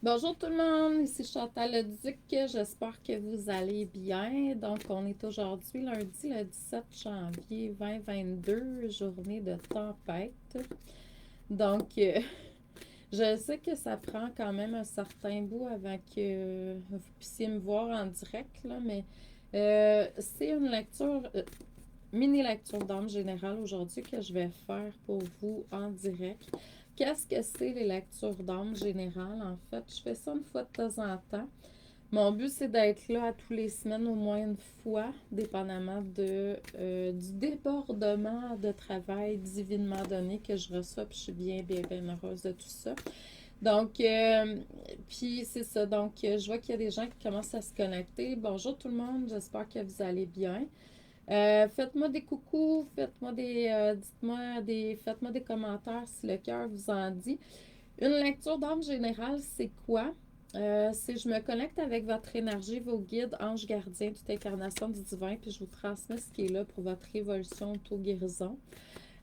Bonjour tout le monde, ici Chantal Leduc, j'espère que vous allez bien. Donc, on est aujourd'hui lundi le 17 janvier 2022, journée de tempête. Donc, je sais que ça prend quand même un certain bout avant que vous puissiez me voir en direct, là, mais c'est une lecture, mini-lecture d'âme générale aujourd'hui que je vais faire pour vous en direct. Qu'est-ce que c'est les lectures d'âme générales? En fait, je fais ça une fois de temps en temps. Mon but, c'est d'être là à tous les semaines au moins une fois, dépendamment du débordement de travail divinement donné que je reçois. Puis je suis bien, bien, bien heureuse de tout ça. Donc, puis c'est ça. Donc, je vois qu'il y a des gens qui commencent à se connecter. Bonjour tout le monde, j'espère que vous allez bien. Faites-moi des coucous, faites-moi des commentaires si le cœur vous en dit. Une lecture d'âme générale, c'est quoi? C'est je me connecte avec votre énergie, vos guides, anges gardiens, toute incarnation du divin, puis je vous transmets ce qui est là pour votre évolution, auto-guérison.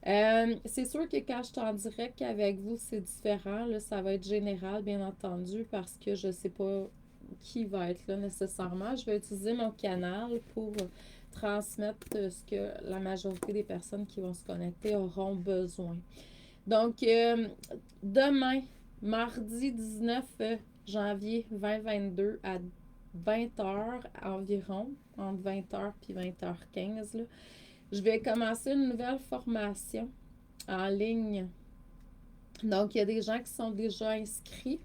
C'est sûr que quand je suis en direct avec vous, c'est différent. Là, ça va être général, bien entendu, parce que je ne sais pas qui va être là nécessairement. Je vais utiliser mon canal pour transmettre ce que la majorité des personnes qui vont se connecter auront besoin. Donc, demain, mardi 19 janvier 2022 à 20h environ, entre 20h et 20h15, là, je vais commencer une nouvelle formation en ligne. Donc, il y a des gens qui sont déjà inscrits.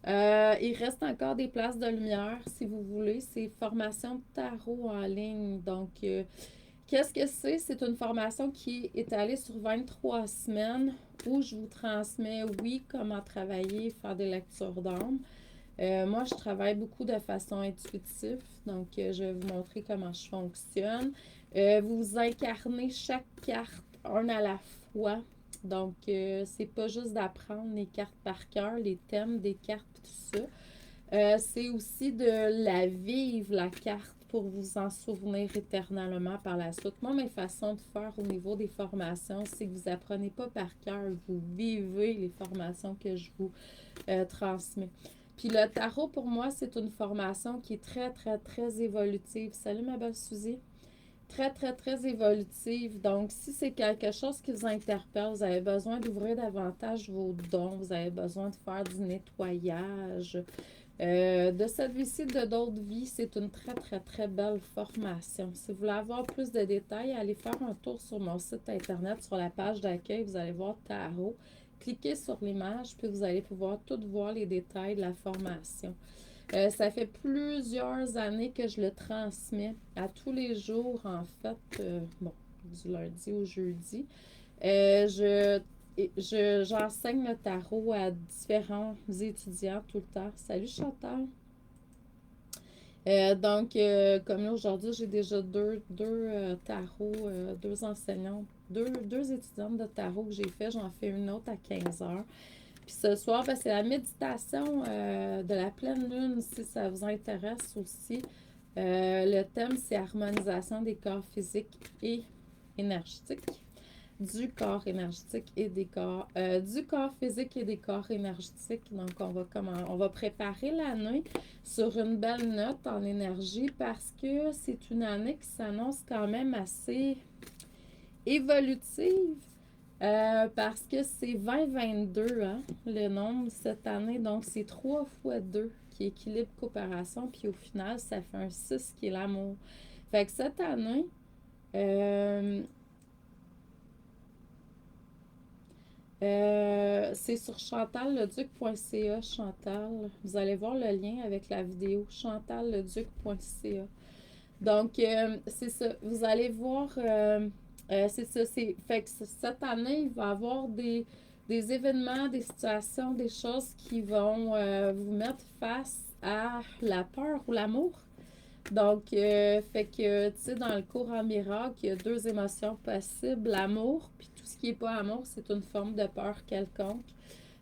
Il reste encore des places de lumière, si vous voulez. C'est formation de tarot en ligne. Donc, qu'est-ce que c'est? C'est une formation qui est étalée sur 23 semaines où je vous transmets, oui, comment travailler, faire des lectures d'âme. Moi, je travaille beaucoup de façon intuitive, donc je vais vous montrer comment je fonctionne. Vous incarnez chaque carte un à la fois. Donc, c'est pas juste d'apprendre les cartes par cœur, les thèmes des cartes, tout ça. C'est aussi de la vivre, la carte, pour vous en souvenir éternellement par la suite. Moi, mes façons de faire au niveau des formations, c'est que vous apprenez pas par cœur, vous vivez les formations que je vous transmets. Puis le tarot, pour moi, c'est une formation qui est très, très, très évolutive. Salut ma belle Suzy. Très, très, très évolutive. Donc, si c'est quelque chose qui vous interpelle, vous avez besoin d'ouvrir davantage vos dons, vous avez besoin de faire du nettoyage. De cette vie-ci, de d'autres vies, c'est une très, très, très belle formation. Si vous voulez avoir plus de détails, allez faire un tour sur mon site internet, sur la page d'accueil, vous allez voir tarot. Cliquez sur l'image, puis vous allez pouvoir tout voir les détails de la formation. Ça fait plusieurs années que je le transmets à tous les jours, en fait, du lundi au jeudi. J'enseigne le tarot à différents étudiants tout le temps. Salut Chantal! Comme là aujourd'hui, j'ai déjà deux tarots, deux enseignants, deux étudiantes de tarot que j'ai fait. J'en fais une autre à 15 heures. Puis ce soir, ben, c'est la méditation de la pleine lune, si ça vous intéresse aussi. Le thème, c'est harmonisation des corps physiques et énergétiques. Du corps énergétique et des corps, du corps physique et des corps énergétiques. Donc, on va préparer l'année sur une belle note en énergie parce que c'est une année qui s'annonce quand même assez évolutive. Parce que c'est 2022, hein, le nombre cette année. Donc, c'est 3 fois 2 qui équilibre coopération. Puis au final, ça fait un 6 qui est l'amour. Fait que cette année, euh, c'est sur chantalleduc.ca, Chantal. Vous allez voir le lien avec la vidéo, chantalleduc.ca. Donc, c'est ça. Vous allez voir, c'est ça. Fait que cette année, il va y avoir des événements, des situations, des choses qui vont vous mettre face à la peur ou l'amour. Donc, fait que, tu sais, dans le cours en miracle, il y a deux émotions possibles, l'amour, puis tout ce qui n'est pas amour, c'est une forme de peur quelconque.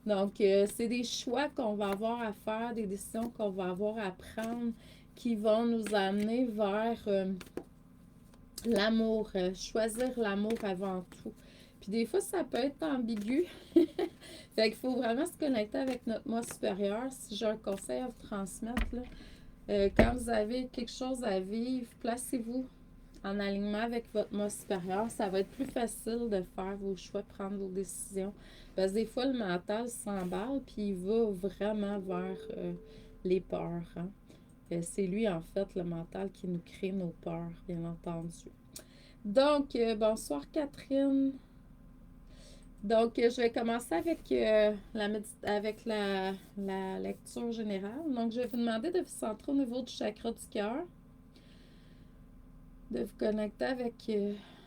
Donc, c'est des choix qu'on va avoir à faire, des décisions qu'on va avoir à prendre qui vont nous amener vers l'amour, choisir l'amour avant tout. Puis des fois, ça peut être ambigu. Fait qu'il faut vraiment se connecter avec notre moi supérieur. Si j'ai un conseil à vous transmettre, là, quand vous avez quelque chose à vivre, placez-vous en alignement avec votre moi supérieur. Ça va être plus facile de faire vos choix, de prendre vos décisions. Parce que des fois, le mental s'emballe, puis il va vraiment vers les peurs. Hein. C'est lui, en fait, le mental qui nous crée nos peurs, bien entendu. Donc, bonsoir Catherine. Donc, je vais commencer avec, la lecture générale. Donc, je vais vous demander de vous centrer au niveau du chakra du cœur, de vous connecter avec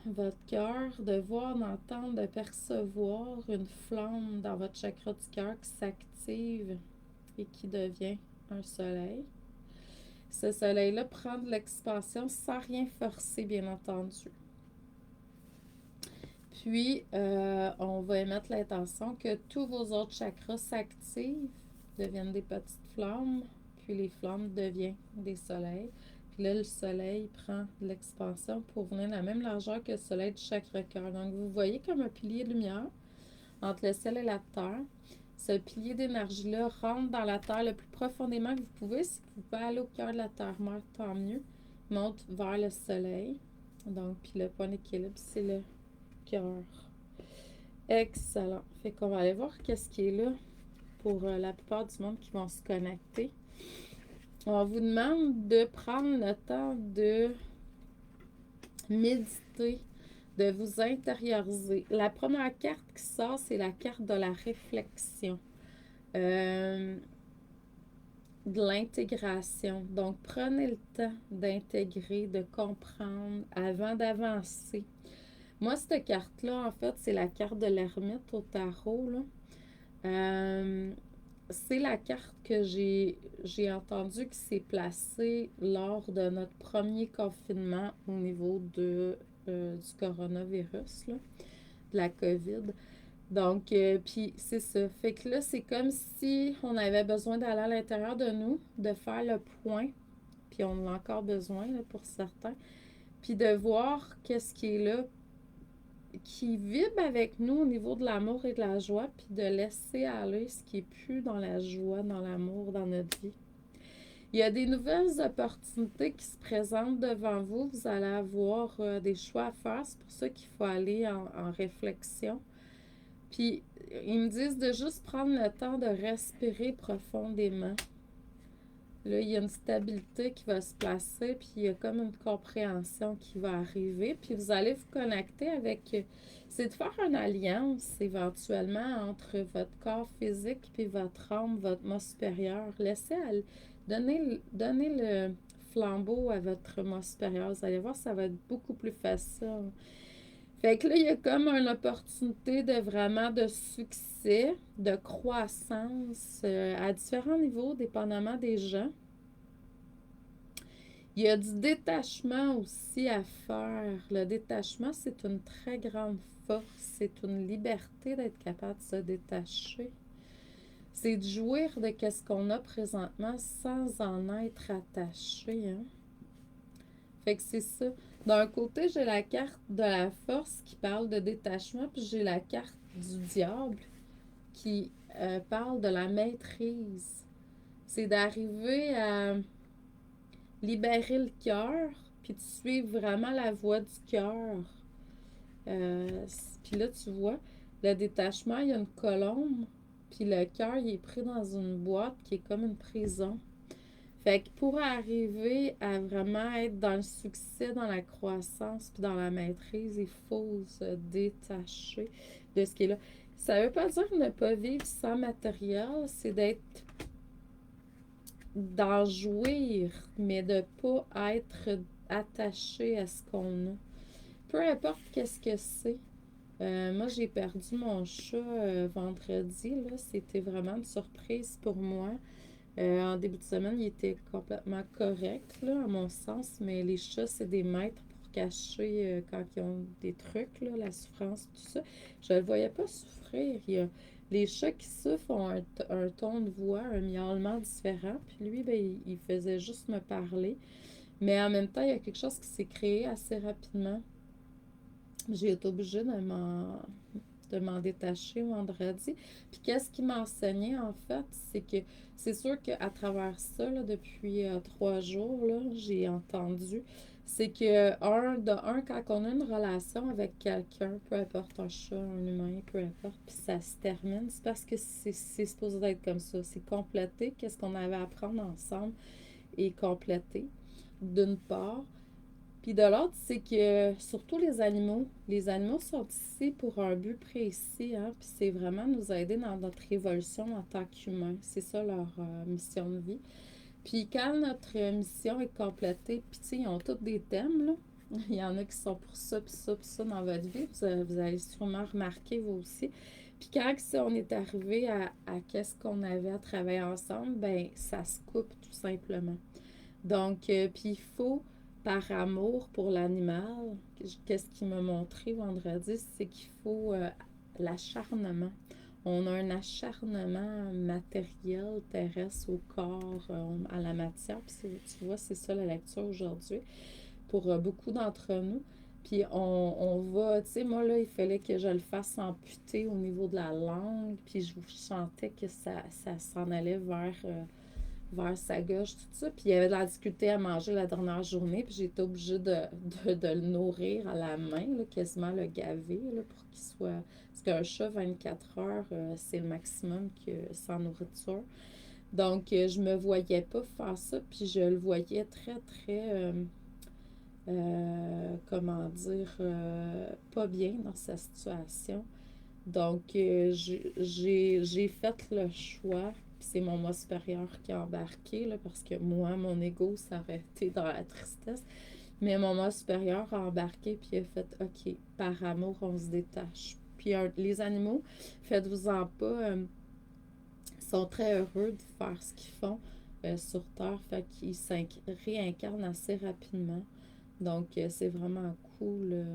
votre cœur, de voir, d'entendre, de percevoir une flamme dans votre chakra du cœur qui s'active et qui devient un soleil. Ce soleil-là prend de l'expansion sans rien forcer, bien entendu. Puis, on va émettre l'intention que tous vos autres chakras s'activent, deviennent des petites flammes, puis les flammes deviennent des soleils. Puis là, le soleil prend de l'expansion pour venir à la même largeur que le soleil du chakra cœur. Donc, vous voyez comme un pilier de lumière entre le ciel et la terre. Ce pilier d'énergie-là rentre dans la terre le plus profondément que vous pouvez. Si vous pouvez aller au cœur de la terre-mère, tant mieux. Monte vers le soleil. Donc, puis le point d'équilibre, c'est le cœur. Excellent. Fait qu'on va aller voir qu'est-ce qui est là pour la plupart du monde qui vont se connecter. On vous demande de prendre le temps de méditer, de vous intérioriser. La première carte qui sort, c'est la carte de la réflexion, de l'intégration. Donc, prenez le temps d'intégrer, de comprendre avant d'avancer. Moi, cette carte-là, en fait, c'est la carte de l'ermite au tarot, là. C'est la carte que j'ai entendu qui s'est placée lors de notre premier confinement au niveau du coronavirus, là, de la COVID. Donc, puis c'est ça. Fait que là, c'est comme si on avait besoin d'aller à l'intérieur de nous, de faire le point, puis on en a encore besoin là, pour certains, puis de voir qu'est-ce qui est là, qui vibre avec nous au niveau de l'amour et de la joie, puis de laisser aller ce qui est plus dans la joie, dans l'amour, dans notre vie. Il y a des nouvelles opportunités qui se présentent devant vous. Vous allez avoir des choix à faire. C'est pour ça qu'il faut aller en réflexion. Puis, ils me disent de juste prendre le temps de respirer profondément. Là, il y a une stabilité qui va se placer, puis il y a comme une compréhension qui va arriver. Puis vous allez vous connecter avec... C'est de faire une alliance éventuellement entre votre corps physique puis votre âme, votre moi supérieur. Laissez aller, donner le flambeau à votre moi supérieur. Vous allez voir, ça va être beaucoup plus facile. Fait que là, il y a comme une opportunité de vraiment de succès, de croissance à différents niveaux, dépendamment des gens. Il y a du détachement aussi à faire. Le détachement, c'est une très grande force. C'est une liberté d'être capable de se détacher. C'est de jouir de ce qu'on a présentement sans en être attaché. Hein? Fait que c'est ça. D'un côté, j'ai la carte de la force qui parle de détachement, puis j'ai la carte du diable qui parle de la maîtrise. C'est d'arriver à libérer le cœur, puis de suivre vraiment la voie du cœur. Puis là, tu vois, le détachement, il y a une colombe, puis le cœur, il est pris dans une boîte qui est comme une prison. Fait que pour arriver à vraiment être dans le succès, dans la croissance, puis dans la maîtrise, il faut se détacher de ce qui est là. Ça veut pas dire ne pas vivre sans matériel, c'est d'être d'en jouir, mais de pas être attaché à ce qu'on a. Peu importe qu'est-ce que c'est. Moi, j'ai perdu mon chat vendredi. Là. C'était vraiment une surprise pour moi. En début de semaine, il était complètement correct, là, à mon sens, mais les chats, c'est des maîtres pour cacher quand ils ont des trucs, là, la souffrance, tout ça. Je ne le voyais pas souffrir. Les chats qui souffrent ont un ton de voix, un miaulement différent, puis lui, ben, il faisait juste me parler. Mais en même temps, il y a quelque chose qui s'est créé assez rapidement. J'ai été obligée de m'en détacher vendredi. Puis qu'est-ce qui m'a enseigné, en fait, c'est que c'est sûr qu'à travers ça, là, depuis 3 jours, là, j'ai entendu, c'est que, quand on a une relation avec quelqu'un, peu importe un chat, un humain, peu importe, puis ça se termine, c'est parce que c'est supposé être comme ça. C'est compléter qu'est-ce qu'on avait à apprendre ensemble et compléter, d'une part. Puis de l'autre, c'est que surtout les animaux sont ici pour un but précis, hein, puis c'est vraiment nous aider dans notre évolution en tant qu'humains. C'est ça leur mission de vie. Puis quand notre mission est complétée, puis tu sais, ils ont tous des thèmes, là. Il y en a qui sont pour ça, puis ça, puis ça dans votre vie. Vous allez sûrement remarquer, vous aussi. Puis quand on est arrivé à qu'est-ce qu'on avait à travailler ensemble, ben ça se coupe tout simplement. Donc, puis il faut, par amour pour l'animal, qu'est-ce qu'il m'a montré vendredi, c'est qu'il faut l'acharnement. On a un acharnement matériel, terrestre au corps, à la matière. Puis tu vois, c'est ça la lecture aujourd'hui pour beaucoup d'entre nous. Puis on va, tu sais, moi là, il fallait que je le fasse amputer au niveau de la langue. Puis je sentais que ça s'en allait vers sa gauche, tout ça. Puis il y avait de la difficulté à manger la dernière journée. Puis j'ai été obligée de le nourrir à la main, là, quasiment le gaver, là, pour qu'il soit. Parce qu'un chat, 24 heures, c'est le maximum que sans nourriture. Donc, je me voyais pas faire ça. Puis je le voyais très, très. Comment dire, pas bien dans sa situation. Donc, j'ai fait le choix, puis c'est mon moi supérieur qui a embarqué, là, parce que moi, mon ego s'arrêtait dans la tristesse. Mais mon moi supérieur a embarqué, puis il a fait OK, par amour, on se détache. Puis les animaux, faites-vous-en pas, sont très heureux de faire ce qu'ils font sur Terre, fait qu'ils réincarnent assez rapidement. Donc, c'est vraiment cool.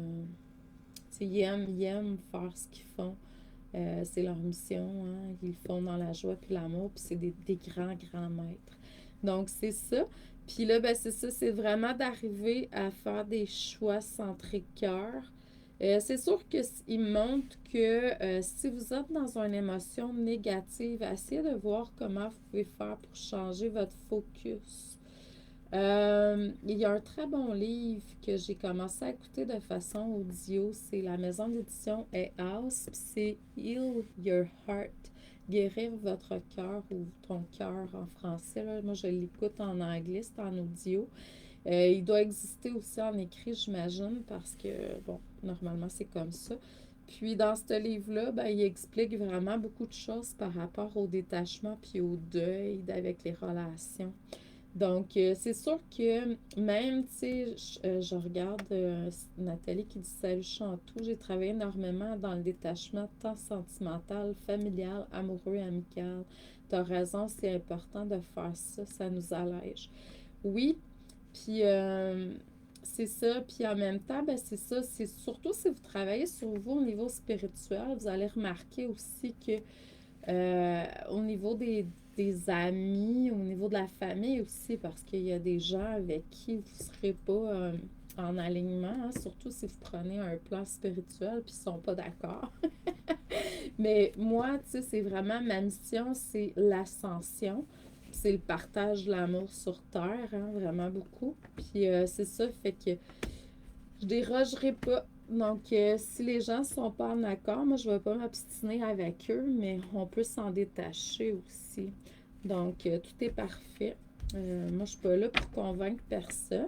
Ils aiment faire ce qu'ils font. C'est leur mission, hein. Ils le font dans la joie puis l'amour, puis c'est des grands, grands maîtres. Donc, c'est ça. Puis là, ben, c'est ça, c'est vraiment d'arriver à faire des choix centrés cœur. C'est sûr qu'il montre que si vous êtes dans une émotion négative, essayez de voir comment vous pouvez faire pour changer votre focus. Il y a un très bon livre que j'ai commencé à écouter de façon audio. C'est la maison d'édition House. C'est Heal Your Heart. Guérir votre cœur ou ton cœur en français. Là. Moi, je l'écoute en anglais, c'est en audio. Il doit exister aussi en écrit, j'imagine, parce que, bon, normalement, c'est comme ça. Puis, dans ce livre-là, ben, il explique vraiment beaucoup de choses par rapport au détachement puis au deuil avec les relations. Donc, c'est sûr que même, tu sais, je regarde Nathalie qui dit Salut Chantou, j'ai travaillé énormément dans le détachement tant sentimental, familial, amoureux, amical. T'as raison, c'est important de faire ça, ça nous allège. Oui, puis c'est ça, puis en même temps, ben c'est ça, c'est surtout si vous travaillez sur vous au niveau spirituel, vous allez remarquer aussi que au niveau des amis, au niveau de la famille aussi, parce qu'il y a des gens avec qui vous ne serez pas en alignement, hein, surtout si vous prenez un plan spirituel puis ils ne sont pas d'accord. Mais moi, tu sais, c'est vraiment ma mission, c'est l'ascension. C'est le partage de l'amour sur Terre, hein, vraiment beaucoup. Puis c'est ça, fait que je dérogerai pas. Donc, si les gens ne sont pas en accord, moi, je ne vais pas m'obstiner avec eux, mais on peut s'en détacher aussi. Donc, tout est parfait. Moi, je ne suis pas là pour convaincre personne.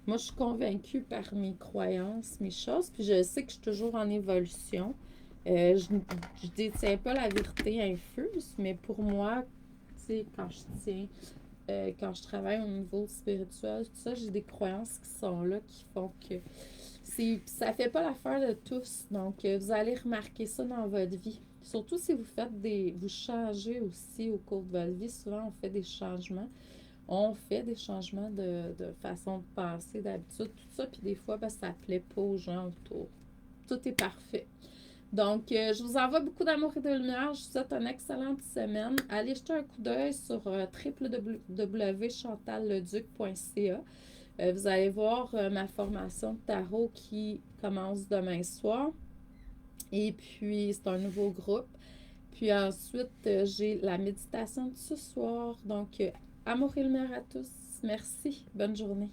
Moi, je suis convaincue par mes croyances, mes choses, puis je sais que je suis toujours en évolution. Je ne détiens pas la vérité infuse, mais pour moi, tu sais, quand je travaille au niveau spirituel, tout ça, j'ai des croyances qui sont là, qui font que ça fait pas l'affaire de tous. Donc, vous allez remarquer ça dans votre vie. Surtout si vous changez aussi au cours de votre vie. Souvent, on fait des changements. On fait des changements de façon de penser, d'habitude, tout ça. Puis des fois, ben, ça plaît pas aux gens autour. Tout est parfait. Donc, je vous envoie beaucoup d'amour et de lumière. Je vous souhaite une excellente semaine. Allez jeter un coup d'œil sur www.chantalleduc.ca. Vous allez voir ma formation de tarot qui commence demain soir. Et puis, c'est un nouveau groupe. Puis ensuite, j'ai la méditation de ce soir. Donc, amour et lumière à tous. Merci. Bonne journée.